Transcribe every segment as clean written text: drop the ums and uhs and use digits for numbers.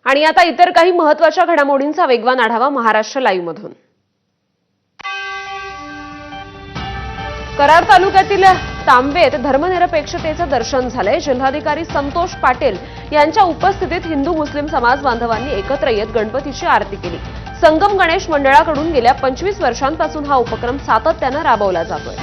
आणि आता इतर काही महत्त्वाच्या घडामोडींचा वेगवान आढावा महाराष्ट्र लाईव्ह मधून। कराड तालुक्यातील तांबेत धर्मनिरपेक्षतेचं दर्शन झालंय। जिल्हाधिकारी संतोष पाटील यांच्या उपस्थितीत हिंदू मुस्लिम समाज बांधवांनी एकत्र येत गणपतीची आरती केली। संगम गणेश मंडळाकडून गेल्या 25 वर्षांपासून हा उपक्रम सातत्याने राबवला जातोय।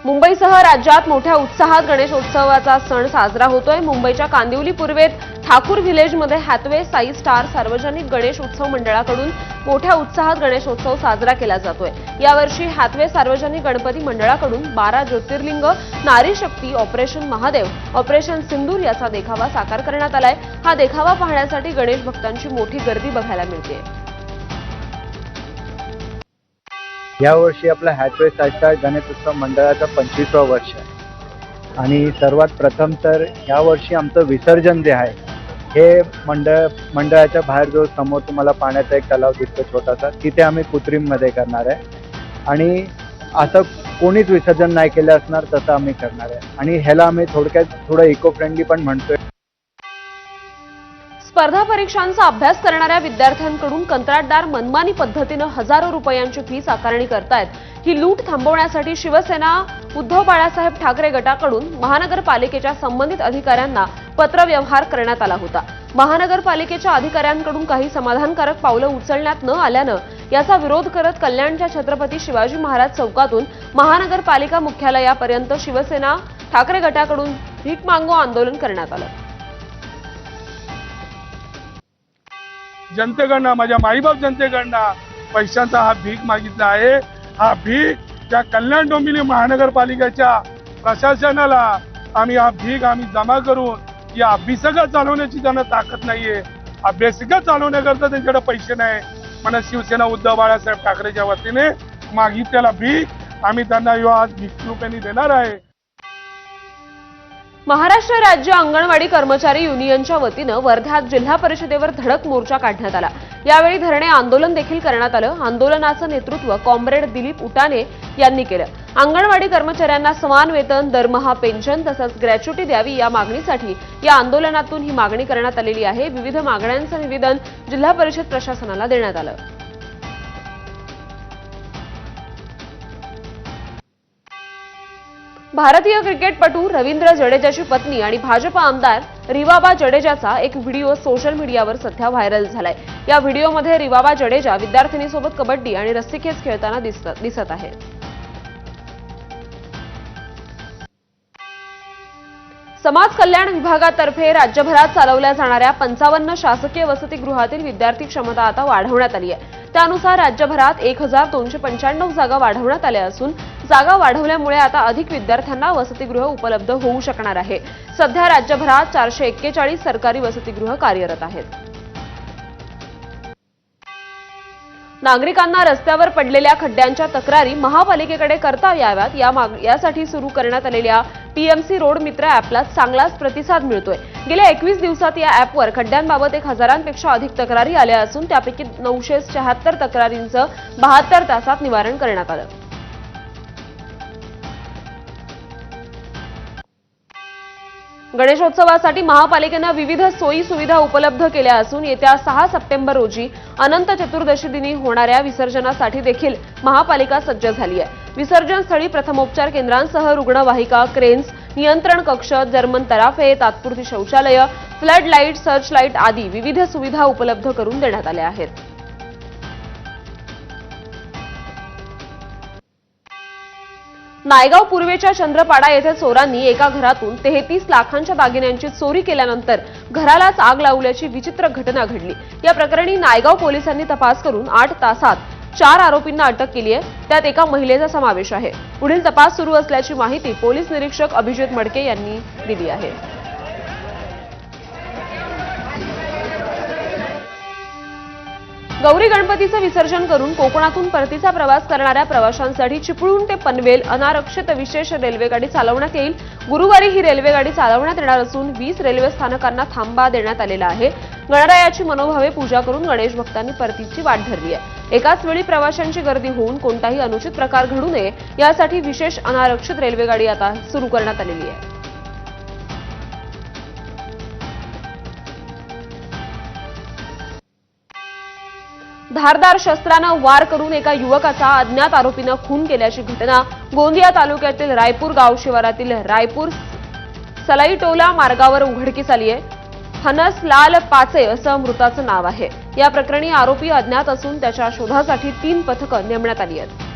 मुंबईसह राज्यात मोठ्या उत्साहात गणेशोत्सवाचा सण साजरा होतोय। मुंबईच्या कांदिवली पूर्वेत ठाकूर व्हिलेजमध्ये हॅथवे साई स्टार सार्वजनिक गणेश उत्सव मंडळाकडून मोठ्या उत्साहात गणेशोत्सव साजरा केला जातोय। यावर्षी हॅथवे सार्वजनिक गणपती मंडळाकडून 12 ज्योतिर्लिंग, नारी शक्ती, ऑपरेशन महादेव, ऑपरेशन सिंदूर याचा देखावा साकार करण्यात आलाय। हा देखावा पाहण्यासाठी गणेश भक्तांची मोठी गर्दी बघायला मिळते। यावर्षी आपला हॅथवे साई स्टार गणेशोत्सव मंडळाचं 25वं वर्ष आहे आणि सर्वात प्रथम तर यावर्षी आमचं विसर्जन जे आहे हे मंडळाच्या बाहेर जो समोर तुम्हाला पाण्याचा एक तलाव दिसतो छोटासा, तिथे आम्ही कृत्रिममध्ये करणार आहे आणि असं कोणीच विसर्जन नाही केलं असणार तसं आम्ही करणार आहे आणि ह्याला आम्ही थोडक्यात थोडं इको फ्रेंडली पण म्हणतोय। स्पर्धा परीक्षांचा अभ्यास करणाऱ्या विद्यार्थ्यांकडून कंत्राटदार मनमानी पद्धतीने हजारो रुपयांची फीस आकारणी करतायत। ही लूट थांबवण्यासाठी शिवसेना उद्धव बाळासाहेब ठाकरे गटाकडून महानगरपालिकेच्या संबंधित अधिकाऱ्यांना पत्रव्यवहार करण्यात आला होता। महानगरपालिकेच्या अधिकाऱ्यांकडून काही समाधानकारक पावलं उचलण्यात न आल्यानं याचा विरोध करत कल्याणच्या छत्रपती शिवाजी महाराज चौकातून महानगरपालिका मुख्यालयापर्यंत शिवसेना ठाकरे गटाकडून भीक मागो आंदोलन करण्यात आलं। जनतेकडनं, माझ्या माईबाप जनतेकडनं पैशांचा हा भीक मागितला आहे। हा भीक त्या कल्याण डोंबिवली महानगरपालिकेच्या प्रशासनाला आम्ही जमा करून या अभ्यासिका चालवण्याची त्यांना ताकद नाहीये। अभ्यासिका चालवण्याकरता त्यांच्याकडे पैसे नाही म्हणून शिवसेना उद्धव बाळासाहेब ठाकरेच्या वतीने मागितलेला भीक आम्ही त्यांना आज भीक रूपाने देणार आहे। महाराष्ट्र राज्य अंगणवाडी कर्मचारी युनियनच्या वतीनं वर्ध्यात जिल्हा परिषदेवर धडक मोर्चा काढण्यात आला। यावेळी धरणे आंदोलन देखील करण्यात आलं। आंदोलनाचं नेतृत्व कॉम्रेड दिलीप उटाने यांनी केलं। अंगणवाडी कर्मचाऱ्यांना समान वेतन, दरमहा, पेन्शन तसंच ग्रॅच्युटी द्यावी या मागणीसाठी या आंदोलनातून ही मागणी करण्यात आलेली आहे। विविध मागण्यांचं निवेदन जिल्हा परिषद प्रशासनाला देण्यात आलं। भारतीय क्रिकेटपटू रवींद्र जडेजाची पत्नी आणि भाजप आमदार रिवाबा जडेजाचा एक व्हिडिओ सोशल मीडियावर सध्या व्हायरल झालाय। या व्हिडिओमध्ये रिवाबा जडेजा विद्यार्थिनीसोबत कबड्डी आणि रस्सीखेच खेळताना दिसत आहे। समाज कल्याण विभागातर्फे राज्यभरात चालवल्या जाणाऱ्या 55 शासकीय वसतिगृहातील विद्यार्थी क्षमता आता वाढवण्यात आली आहे। त्यानुसार राज्यभरात 1295 जागा वाढवण्यात आल्या असून जागा वाढवल्यामुळे आता अधिक विद्यार्थ्यांना वसतिगृह उपलब्ध होऊ शकणार आहे। सध्या राज्यभरात 441 सरकारी वसतिगृह कार्यरत आहेत। नागरिकांना रस्त्यावर पडलेल्या खड्ड्यांच्या तक्रारी महापालिकेकडे करता याव्यात यासाठी सुरू करण्यात आलेल्या पीएमसी रोड मित्र ॲपला चांगलाच प्रतिसाद मिळतोय। गेल्या 21 दिवसात या ॲपवर खड्ड्यांबाबत 1000पेक्षा अधिक तक्रारी आल्या असून त्यापैकी 976 तक्रारींचं 72 तासात निवारण करण्यात आलं। गणेशोत्सवासाठी महापालिकेने विविध सोयी सुविधा उपलब्ध केल्या असून येत्या 6 सप्टेंबर रोजी अनंत चतुर्दशी दिनी होणाऱ्या विसर्जनासाठी देखील महापालिका सज्ज झाली आहे। विसर्जन स्थळी प्रथमोपचार केंद्रांसह रुग्णवाहिका, क्रेन्स, नियंत्रण कक्ष, जर्मन तराफे, तात्पुरती शौचालय, फ्लड लाईट, सर्च लाईट आदी विविध सुविधा उपलब्ध करून देण्यात आल्या आहेत। नायगाव पूर्वेच्या चंद्रपाडा येथे चोरांनी एका घरातून 33 लाखांच्या दागिन्यांची चोरी केल्यानंतर घरालाच आग लावल्याची विचित्र घटना घडली। या प्रकरणी नायगाव पोलिसांनी तपास करून 8 तासात 4 आरोपींना अटक केली आहे। त्यात एका महिलेचा समावेश आहे। पुढील तपास सुरू असल्याची माहिती पोलीस निरीक्षक अभिजित मडके यांनी दिली आहे। गौरी गणपतीचं विसर्जन करून कोकणातून परतीचा प्रवास करणाऱ्या प्रवाशांसाठी चिपळूण ते पनवेल अनारक्षित विशेष रेल्वेगाडी चालवण्यात येईल। गुरुवारी ही रेल्वेगाडी चालवण्यात येणार असून 20 रेल्वे स्थानकांना थांबा देण्यात आलेला आहे। गणरायाची मनोभावे पूजा करून गणेश भक्तांनी परतीची वाट धरली आहे। एकाच वेळी प्रवाशांची गर्दी होऊन कोणताही अनुचित प्रकार घडू नये यासाठी विशेष अनारक्षित रेल्वेगाडी आता सुरू करण्यात आलेली आहे। धारदार शस्त्रानं वार करून एका युवकाचा अज्ञात आरोपीनं खून केल्याची घटना गोंदिया तालुक्यातील रायपूर गाव शिवारातील रायपूर सलाईटोला मार्गावर उघडकीस आली आहे. हनस लाल पाचे असं मृताचं नाव आहे. या प्रकरणी आरोपी अज्ञात असून त्याच्या शोधासाठी 3 पथकं नेमण्यात आली आहेत.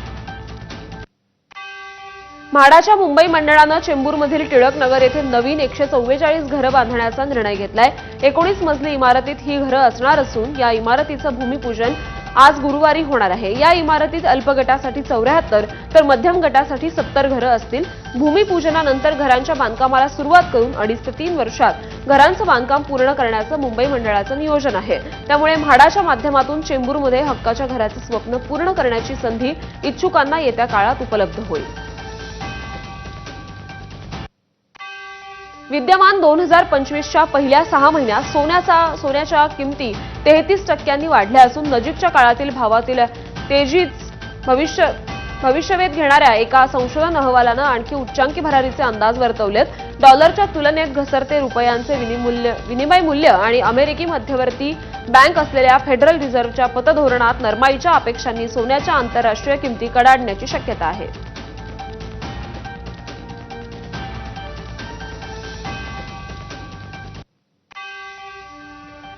म्हाडाच्या मुंबई मंडळानं चेंबूरमधील टिळक नगर येथे नवीन 144 घरं बांधण्याचा निर्णय घेतलाय. 19 मजली इमारतीत ही घरं असणार असून या इमारतीचं भूमिपूजन आज गुरुवारी होणार आहे. या इमारतीत अल्प गटासाठी 74 तर मध्यम गटासाठी 70 घरं असतील. भूमिपूजनानंतर घरांच्या बांधकामाला सुरुवात करून 2.5 ते 3 वर्षात घरांचं बांधकाम पूर्ण करण्याचं मुंबई मंडळाचं नियोजन आहे. त्यामुळे म्हाडाच्या माध्यमातून चेंबूरमध्ये हक्काच्या घराचं स्वप्न पूर्ण करण्याची संधी इच्छुकांना येत्या काळात उपलब्ध होईल. विद्यमान 2025च्या पहिल्या 6 महिन्यात सोन्याच्या किमती 33% वाढल्या असून नजीकच्या काळातील भावातील तेजीच भविष्यवेध घेणाऱ्या एका संशोधन अहवालानं आणखी उच्चांकी भरारीचे अंदाज वर्तवलेत. डॉलरच्या तुलनेत घसरते रुपयांचे विनिमय मूल्य आणि अमेरिकी मध्यवर्ती बँक असलेल्या फेडरल रिझर्व्हच्या पतधोरणात नरमाईच्या अपेक्षांनी सोन्याच्या आंतरराष्ट्रीय किमती कडाडण्याची शक्यता आहे.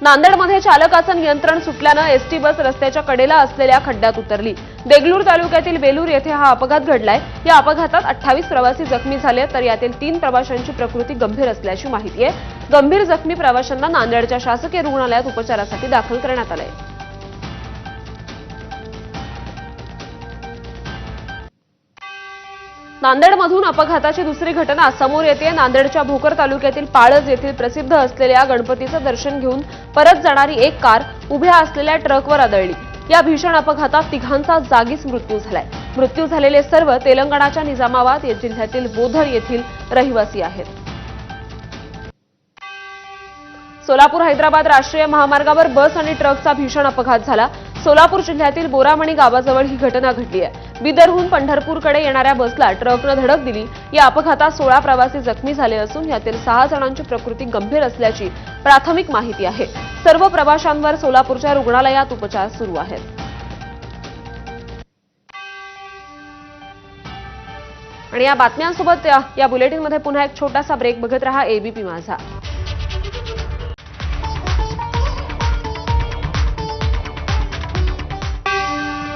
नांदेडमध्ये चालकाचं नियंत्रण सुटल्यानं एसटी बस रस्त्याच्या कडेला असलेल्या खड्ड्यात उतरली. देगलूर तालुक्यातील बेलूर येथे हा अपघात घडलाय. या अपघातात 28 प्रवासी जखमी झाले तर यातील 3 प्रवाशांची प्रकृती गंभीर असल्याची माहिती आहे. गंभीर जखमी प्रवाशांना नांदेडच्या शासकीय रुग्णालयात उपचारासाठी दाखल करण्यात आलंय. नांदेडमधून अपघाताची दुसरी घटना समोर येते. नांदेडच्या भोकर तालुक्यातील पाळज येथील प्रसिद्ध असलेल्या गणपतीचं दर्शन घेऊन परत जाणारी एक कार उभ्या असलेल्या ट्रकवर आदळली. या भीषण अपघातात 3घांचा जागीच मृत्यू झालाय. मृत्यू झालेले सर्व तेलंगणाच्या निजामाबाद जिल्ह्यातील बोधर येथील रहिवासी आहेत. सोलापूर हैदराबाद राष्ट्रीय महामार्गावर बस आणि ट्रकचा भीषण अपघात झाला. सोलापूर जिल्ह्यातील बोरामणी गावाजवळ ही घटना घडली आहे. बिदरहून पंढरपूरकडे येणाऱ्या बसला ट्रकनं धडक दिली. या अपघातात 16 प्रवासी जखमी झाले असून यातील 6 जणांची प्रकृती गंभीर असल्याची प्राथमिक माहिती आहे. सर्व प्रवाशांवर सोलापूरच्या रुग्णालयात उपचार सुरू आहेत. आणि या बातम्यांसोबत या बुलेटिनमध्ये पुन्हा एक छोटासा ब्रेक. बघत रहा एबीपी माझा.